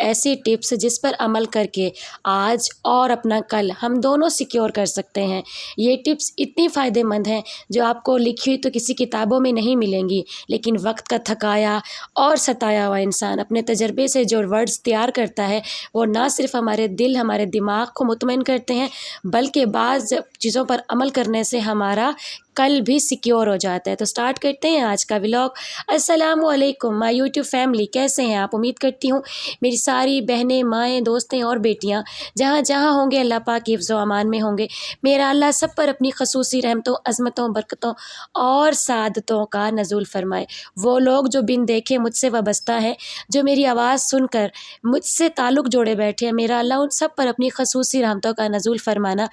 ایسی ٹپس جس پر عمل کر کے آج اور اپنا کل ہم دونوں سیکیور کر سکتے ہیں۔ یہ ٹپس اتنی فائدہ مند ہیں جو آپ کو لکھی ہوئی تو کسی کتابوں میں نہیں ملیں گی، لیکن وقت کا تھکایا اور ستایا ہوا انسان اپنے تجربے سے جو ورڈز تیار کرتا ہے وہ نہ صرف ہمارے دل ہمارے دماغ کو مطمئن کرتے ہیں بلکہ بعض چیزوں پر عمل کرنے سے ہمارا کل بھی سیکیور ہو جاتا ہے۔ تو سٹارٹ کرتے ہیں آج کا ولاگ۔ السلام علیکم مائی یوٹیوب فیملی، کیسے ہیں آپ؟ امید کرتی ہوں میری ساری بہنیں، مائیں، دوستیں اور بیٹیاں جہاں جہاں ہوں گے اللہ پاک کی حفظ و امان میں ہوں گے۔ میرا اللہ سب پر اپنی خصوصی رحمتوں، عظمتوں، برکتوں اور سعادتوں کا نزول فرمائے۔ وہ لوگ جو بن دیکھے مجھ سے وابستہ ہیں، جو میری آواز سن کر مجھ سے تعلق جوڑے بیٹھے ہیں، میرا اللہ ان سب پر اپنی خصوصی رحمتوں کا نزول فرمانا۔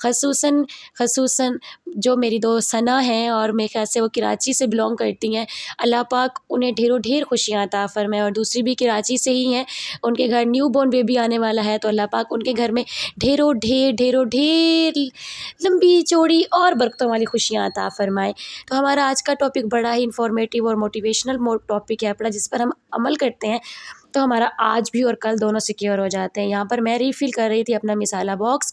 خصوصاً جو میری دوست ثنا ہیں اور میرے خیال سے وہ کراچی سے بلونگ کرتی ہیں، اللہ پاک انہیں ڈھیروں ڈھیر خوشیاں عطا فرمائے، اور دوسری بھی کراچی سے ہی ہیں، ان کے گھر نیو بورن بیبی آنے والا ہے، تو اللہ پاک ان کے گھر میں ڈھیروں ڈھیر لمبی چوڑی اور برکتوں والی خوشیاں عطا فرمائے۔ تو ہمارا آج کا ٹاپک بڑا ہی انفارمیٹیو اور موٹیویشنل ٹاپک ہے اپنا، جس پر ہم عمل کرتے ہیں تو ہمارا آج بھی اور کل دونوں سیکیور ہو جاتے ہیں۔ یہاں پر میں ریفل کر رہی تھی اپنا مسالہ باکس،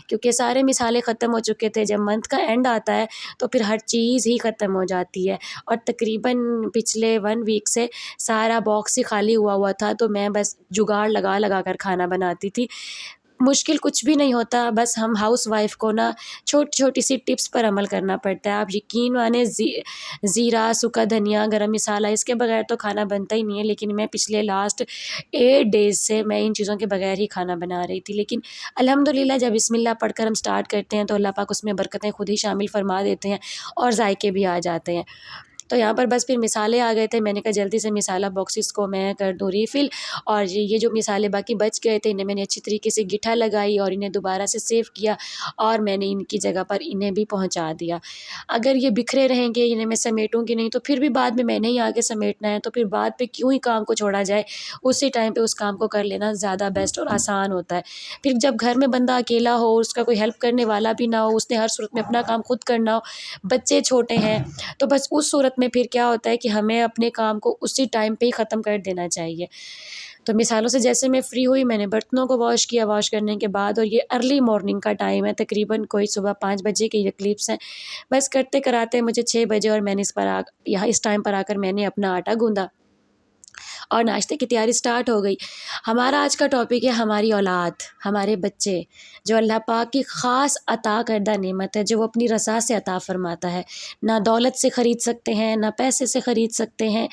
کیونکہ سارے مسالے ختم ہو چکے تھے۔ جب منتھ کا اینڈ آتا ہے تو پھر ہر چیز ہی ختم ہو جاتی ہے، اور تقریباً پچھلے 1 ویک سے سارا باکس ہی خالی ہوا تھا، تو میں بس جگاڑ لگا کر کھانا بناتی تھی۔ مشکل کچھ بھی نہیں ہوتا، بس ہم ہاؤس وائف کو نا چھوٹی چھوٹی سی ٹپس پر عمل کرنا پڑتا ہے۔ آپ یقین مانیں، زیرہ، سوکھا دھنیا، گرم مسالہ، اس کے بغیر تو کھانا بنتا ہی نہیں ہے، لیکن میں پچھلے لاسٹ 8 ڈیز سے میں ان چیزوں کے بغیر ہی کھانا بنا رہی تھی، لیکن الحمدللہ جب بسم اللہ پڑھ کر ہم سٹارٹ کرتے ہیں تو اللہ پاک اس میں برکتیں خود ہی شامل فرما دیتے ہیں اور ذائقے بھی آ جاتے ہیں۔ تو یہاں پر بس پھر مسالے آ گئے تھے، میں نے کہا جلدی سے مسالہ باکسز کو میں کر دوں ریفل، اور یہ جو مسالے باقی بچ گئے تھے انہیں میں نے اچھی طریقے سے گٹھا لگائی اور انہیں دوبارہ سے سیو کیا، اور میں نے ان کی جگہ پر انہیں بھی پہنچا دیا۔ اگر یہ بکھرے رہیں گے، انہیں میں سمیٹوں گی نہیں تو پھر بھی بعد میں نے ہی آگے سمیٹنا ہے، تو پھر بعد پہ کیوں ہی کام کو چھوڑا جائے، اسی ٹائم پہ اس کام کو کر لینا زیادہ بیسٹ اور آسان ہوتا ہے۔ پھر جب گھر میں بندہ اکیلا ہو، اس کا کوئی ہیلپ کرنے والا بھی نہ ہو، اس نے ہر صورت میں اپنا کام خود کرنا ہو، بچے چھوٹے ہیں، تو بس اس صورت میں پھر کیا ہوتا ہے کہ ہمیں اپنے کام کو اسی ٹائم پہ ہی ختم کر دینا چاہیے۔ تو مثالوں سے جیسے میں فری ہوئی، میں نے برتنوں کو واش کیا، واش کرنے کے بعد، اور یہ ارلی مارننگ کا ٹائم ہے، تقریباً کوئی صبح 5 بجے کی یہ کلپس ہیں، بس کرتے کراتے مجھے 6 بجے، اور میں نے اس ٹائم پر آ کر میں نے اپنا آٹا گوندھا اور ناشتے کی تیاری سٹارٹ ہو گئی۔ ہمارا آج کا ٹاپک ہے ہماری اولاد، ہمارے بچے، جو اللہ پاک کی خاص عطا کردہ نعمت ہے، جو وہ اپنی رضا سے عطا فرماتا ہے، نہ دولت سے خرید سکتے ہیں، نہ پیسے سے خرید سکتے ہیں۔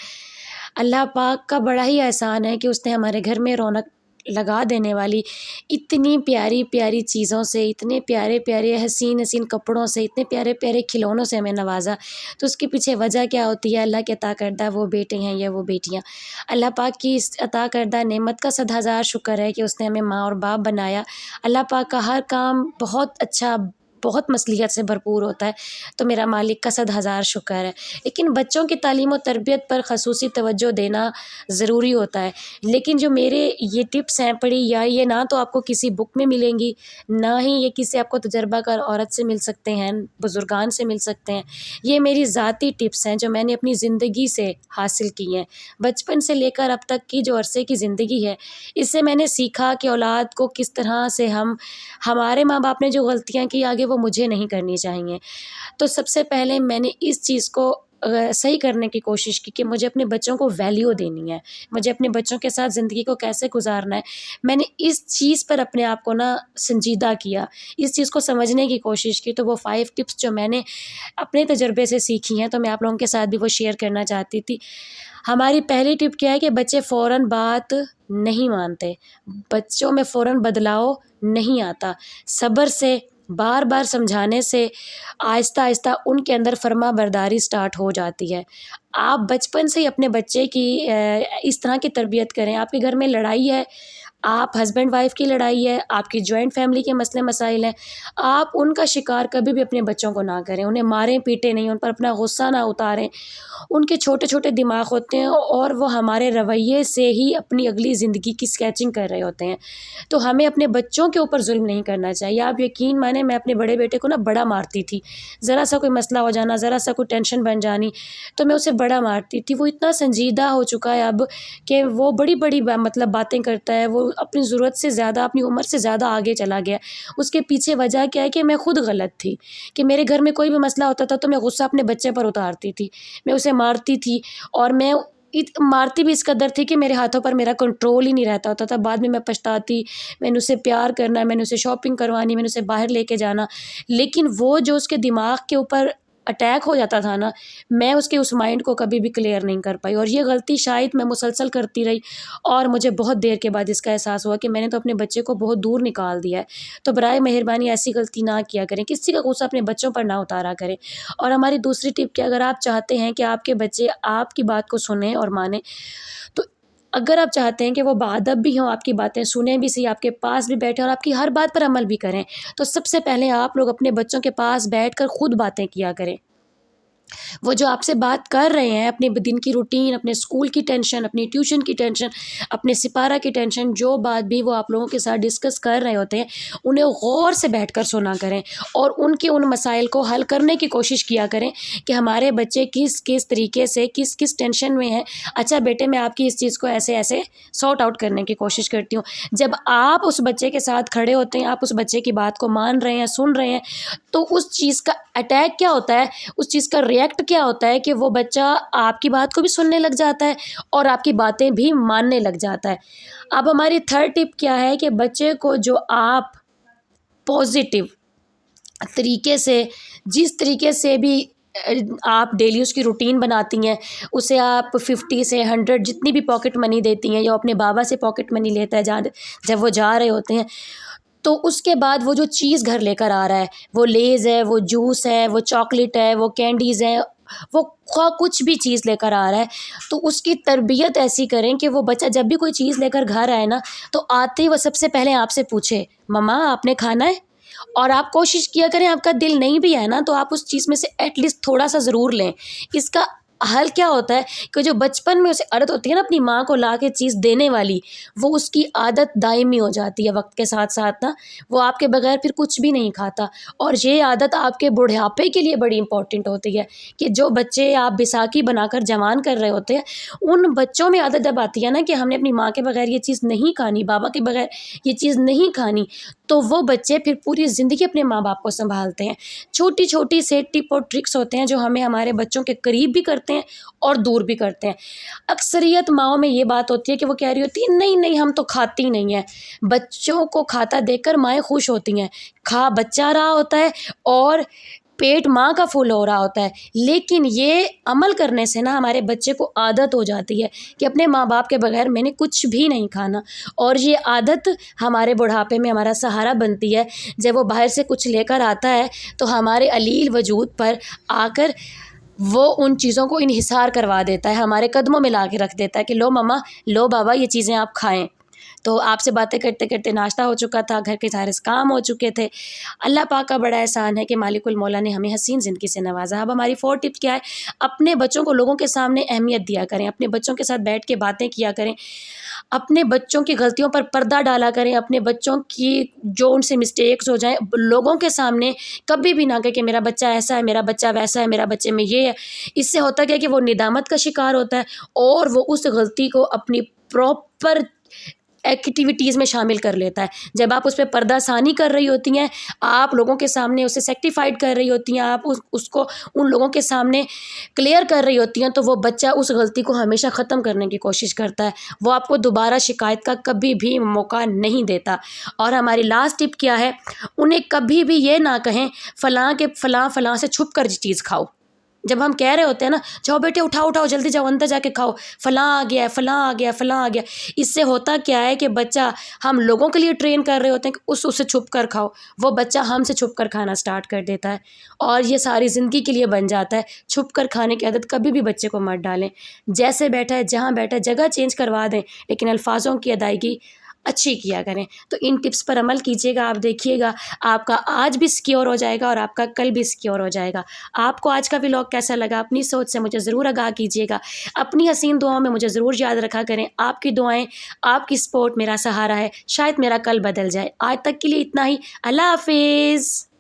اللہ پاک کا بڑا ہی احسان ہے کہ اس نے ہمارے گھر میں رونق لگا دینے والی اتنی پیاری پیاری چیزوں سے، اتنے پیارے پیارے حسین کپڑوں سے، اتنے پیارے پیارے کھلونوں سے ہمیں نوازا۔ تو اس کے پیچھے وجہ کیا ہوتی ہے؟ اللہ کے عطا کردہ وہ بیٹے ہیں یا وہ بیٹیاں۔ اللہ پاک کی اس عطا کردہ نعمت کا 100,000 شکر ہے کہ اس نے ہمیں ماں اور باپ بنایا۔ اللہ پاک کا ہر کام بہت اچھا، بہت مصلحت سے بھرپور ہوتا ہے، تو میرا مالک کا 100,000 شکر ہے۔ لیکن بچوں کی تعلیم و تربیت پر خصوصی توجہ دینا ضروری ہوتا ہے۔ لیکن جو میرے یہ ٹپس ہیں پڑھی، یا یہ نہ تو آپ کو کسی بک میں ملیں گی، نہ ہی یہ کسی آپ کو تجربہ کار عورت سے مل سکتے ہیں، بزرگان سے مل سکتے ہیں۔ یہ میری ذاتی ٹپس ہیں جو میں نے اپنی زندگی سے حاصل کی ہیں، بچپن سے لے کر اب تک کی جو عرصے کی زندگی ہے، اس سے میں نے سیکھا کہ اولاد کو کس طرح سے ہمارے ماں باپ نے جو غلطیاں کی آگے وہ مجھے نہیں کرنی چاہیے۔ تو سب سے پہلے میں نے اس چیز کو صحیح کرنے کی کوشش کی کہ مجھے اپنے بچوں کو ویلیو دینی ہے، مجھے اپنے بچوں کے ساتھ زندگی کو کیسے گزارنا ہے۔ میں نے اس چیز پر اپنے آپ کو سنجیدہ کیا، اس چیز کو سمجھنے کی کوشش کی۔ تو وہ 5 ٹپس جو میں نے اپنے تجربے سے سیکھی ہیں، تو میں آپ لوگوں کے ساتھ بھی وہ شیئر کرنا چاہتی تھی۔ ہماری پہلی ٹپ کیا ہے کہ بچے فوراً بات نہیں مانتے، بچوں میں فوراً بدلاؤ نہیں آتا۔ صبر سے، بار بار سمجھانے سے آہستہ آہستہ ان کے اندر فرما برداری سٹارٹ ہو جاتی ہے۔ آپ بچپن سے ہی اپنے بچے کی اس طرح کی تربیت کریں، آپ کے گھر میں لڑائی ہے، آپ ہسبینڈ وائف کی لڑائی ہے، آپ کی جوائنٹ فیملی کے مسئلے مسائل ہیں، آپ ان کا شکار کبھی بھی اپنے بچوں کو نہ کریں، انہیں ماریں پیٹیں نہیں، ان پر اپنا غصہ نہ اتاریں۔ ان کے چھوٹے چھوٹے دماغ ہوتے ہیں اور وہ ہمارے رویے سے ہی اپنی اگلی زندگی کی اسکیچنگ کر رہے ہوتے ہیں، تو ہمیں اپنے بچوں کے اوپر ظلم نہیں کرنا چاہیے۔ آپ یقین مانیں، میں اپنے بڑے بیٹے کو نا بڑا مارتی تھی، ذرا سا کوئی مسئلہ ہو جانا، ذرا سا کوئی ٹینشن بن جانی تو میں اسے بڑا مارتی تھی۔ وہ اتنا سنجیدہ ہو چکا ہے اب کہ وہ بڑی بڑی مطلب باتیں کرتا ہے، وہ اپنی ضرورت سے زیادہ، اپنی عمر سے زیادہ آگے چلا گیا۔ اس کے پیچھے وجہ کیا ہے کہ میں خود غلط تھی، کہ میرے گھر میں کوئی بھی مسئلہ ہوتا تھا تو میں غصہ اپنے بچے پر اتارتی تھی، میں اسے مارتی تھی، اور میں مارتی بھی اس قدر تھی کہ میرے ہاتھوں پر میرا کنٹرول ہی نہیں رہتا ہوتا تھا۔ بعد میں پچھتاتی، میں نے اسے پیار کرنا، میں نے اسے شاپنگ کروانی، میں نے اسے باہر لے کے جانا، لیکن وہ جو اس کے دماغ کے اوپر اٹیک ہو جاتا تھا نا، میں اس کے اس مائنڈ کو کبھی بھی کلیئر نہیں کر پائی، اور یہ غلطی شاید میں مسلسل کرتی رہی، اور مجھے بہت دیر کے بعد اس کا احساس ہوا کہ میں نے تو اپنے بچے کو بہت دور نکال دیا ہے۔ تو برائے مہربانی ایسی غلطی نہ کیا کریں، کسی کا غصہ اپنے بچوں پر نہ اتارا کریں۔ اور ہماری دوسری ٹپ کہ اگر آپ چاہتے ہیں کہ آپ کے بچے آپ کی بات کو سنیں اور مانیں، تو اگر آپ چاہتے ہیں کہ وہ باادب بھی ہوں، آپ کی باتیں سنیں بھی صحیح، آپ کے پاس بھی بیٹھیں اور آپ کی ہر بات پر عمل بھی کریں، تو سب سے پہلے آپ لوگ اپنے بچوں کے پاس بیٹھ کر خود باتیں کیا کریں۔ وہ جو آپ سے بات کر رہے ہیں، اپنے دن کی روٹین، اپنے اسکول کی ٹینشن، اپنی ٹیوشن کی ٹینشن، اپنے سپارہ کی ٹینشن، جو بات بھی وہ آپ لوگوں کے ساتھ ڈسکس کر رہے ہوتے ہیں، انہیں غور سے بیٹھ کر سنا کریں، اور ان کے ان مسائل کو حل کرنے کی کوشش کیا کریں کہ ہمارے بچے کس طریقے سے کس ٹینشن میں ہیں۔ اچھا بیٹے، میں آپ کی اس چیز کو ایسے سارٹ آؤٹ کرنے کی کوشش کرتی ہوں۔ جب آپ اس بچے کے ساتھ کھڑے ہوتے ہیں، آپ اس بچے کی بات کو مان رہے ہیں، سن رہے ہیں، تو اس چیز کا اٹیک کیا ہوتا ہے، اس چیز کا ریئیکٹ کیا ہوتا ہے کہ وہ بچہ آپ کی بات کو بھی سننے لگ جاتا ہے اور آپ کی باتیں بھی ماننے لگ جاتا ہے۔ اب ہماری تھرڈ ٹپ کیا ہے کہ بچے کو جو آپ پازیٹیو طریقے سے، جس طریقے سے بھی آپ ڈیلی اس کی روٹین بناتی ہیں، اسے آپ 50 سے 100 جتنی بھی پاکٹ منی دیتی ہیں، یا اپنے بابا سے پاکٹ منی لیتا ہے جب وہ جا رہے ہوتے ہیں، تو اس کے بعد وہ جو چیز گھر لے کر آ رہا ہے، وہ لیز ہے، وہ جوس ہے، وہ چاکلیٹ ہے، وہ کینڈیز ہیں، وہ خواہ کچھ بھی چیز لے کر آ رہا ہے، تو اس کی تربیت ایسی کریں کہ وہ بچہ جب بھی کوئی چیز لے کر گھر آئے نا، تو آتے ہی وہ سب سے پہلے آپ سے پوچھے، مما آپ نے کھانا ہے؟ اور آپ کوشش کیا کریں، آپ کا دل نہیں بھی ہے نا تو آپ اس چیز میں سے ایٹ لیسٹ تھوڑا سا ضرور لیں۔ اس کا حل کیا ہوتا ہے کہ جو بچپن میں اسے عادت ہوتی ہے نا اپنی ماں کو لا کے چیز دینے والی، وہ اس کی عادت دائمی ہو جاتی ہے وقت کے ساتھ ساتھ نا، وہ آپ کے بغیر پھر کچھ بھی نہیں کھاتا، اور یہ عادت آپ کے بڑھاپے کے لیے بڑی امپورٹنٹ ہوتی ہے، کہ جو بچے آپ بیساکھی بنا کر جوان کر رہے ہوتے ہیں، ان بچوں میں عادت جب آتی ہے نا کہ ہم نے اپنی ماں کے بغیر یہ چیز نہیں کھانی، بابا کے بغیر یہ چیز نہیں کھانی، تو وہ بچے پھر پوری زندگی اپنے ماں باپ کو سنبھالتے ہیں۔ چھوٹی چھوٹی سے ٹپ اور ٹرکس ہوتے ہیں جو ہمیں ہمارے بچوں کے قریب بھی کرتے ہیں اور دور بھی کرتے ہیں۔ اکثریت ماؤں میں یہ بات ہوتی ہے کہ وہ کہہ رہی ہوتی ہے نہیں ہم تو کھاتی نہیں ہیں، بچوں کو کھاتا دیکھ کر مائیں خوش ہوتی ہیں، کھا بچہ رہا ہوتا ہے اور پیٹ ماں کا فل ہو رہا ہوتا ہے، لیکن یہ عمل کرنے سے نا ہمارے بچے کو عادت ہو جاتی ہے کہ اپنے ماں باپ کے بغیر میں نے کچھ بھی نہیں کھانا، اور یہ عادت ہمارے بڑھاپے میں ہمارا سہارا بنتی ہے۔ جب وہ باہر سے کچھ لے کر آتا ہے تو ہمارے علیل وجود پر آ کر وہ ان چیزوں کو انحصار کروا دیتا ہے، ہمارے قدموں میں لا کے رکھ دیتا ہے کہ لو مما، لو بابا، یہ چیزیں آپ کھائیں۔ تو آپ سے باتیں کرتے کرتے ناشتہ ہو چکا تھا، گھر کے سارے کام ہو چکے تھے۔ اللہ پاک کا بڑا احسان ہے کہ مالک المولا نے ہمیں حسین زندگی سے نوازا۔ اب ہماری 4 ٹپ کیا ہے؟ اپنے بچوں کو لوگوں کے سامنے اہمیت دیا کریں، اپنے بچوں کے ساتھ بیٹھ کے باتیں کیا کریں، اپنے بچوں کی غلطیوں پر پردہ ڈالا کریں، اپنے بچوں کی جو ان سے مسٹیکس ہو جائیں لوگوں کے سامنے کبھی بھی نہ کہیں کہ میرا بچہ ایسا ہے، میرا بچہ ویسا ہے، میرا بچے میں یہ ہے۔ اس سے ہوتا کیا کہ وہ ندامت کا شکار ہوتا ہے اور وہ اس غلطی کو اپنی پراپر ایکٹیویٹیز میں شامل کر لیتا ہے۔ جب آپ اس پہ پردہ ثانی کر رہی ہوتی ہیں، آپ لوگوں کے سامنے اسے سیکٹیفائڈ کر رہی ہوتی ہیں، آپ اس کو ان لوگوں کے سامنے کلیئر کر رہی ہوتی ہیں، تو وہ بچہ اس غلطی کو ہمیشہ ختم کرنے کی کوشش کرتا ہے، وہ آپ کو دوبارہ شکایت کا کبھی بھی موقع نہیں دیتا۔ اور ہماری لاسٹ ٹپ کیا ہے؟ انہیں کبھی بھی یہ نہ کہیں فلاں کے فلاں سے چھپ کر چیز کھاؤ۔ جب ہم کہہ رہے ہوتے ہیں نا جاؤ بیٹے اٹھاؤ جلدی جاؤ اندر جا کے کھاؤ، فلاں آ گیا فلاں آ گیا، اس سے ہوتا کیا ہے کہ بچہ ہم لوگوں کے لیے ٹرین کر رہے ہوتے ہیں کہ اسے چھپ کر کھاؤ، وہ بچہ ہم سے چھپ کر کھانا سٹارٹ کر دیتا ہے، اور یہ ساری زندگی کے لیے بن جاتا ہے۔ چھپ کر کھانے کی عادت کبھی بھی بچے کو مت ڈالیں، جیسے بیٹھا ہے جہاں بیٹھا ہے جگہ چینج کروا دیں، لیکن الفاظوں کی ادائیگی اچھی کیا کریں۔ تو ان ٹپس پر عمل کیجیے گا، آپ دیکھیے گا آپ کا آج بھی سکیور ہو جائے گا اور آپ کا کل بھی سکیور ہو جائے گا۔ آپ کو آج کا ولاگ کیسا لگا اپنی سوچ سے مجھے ضرور آگاہ کیجیے گا۔ اپنی حسین دعاؤں میں مجھے ضرور یاد رکھا کریں۔ آپ کی دعائیں، آپ کی سپورٹ میرا سہارا ہے، شاید میرا کل بدل جائے۔ آج تک کے لیے اتنا ہی۔ اللہ حافظ۔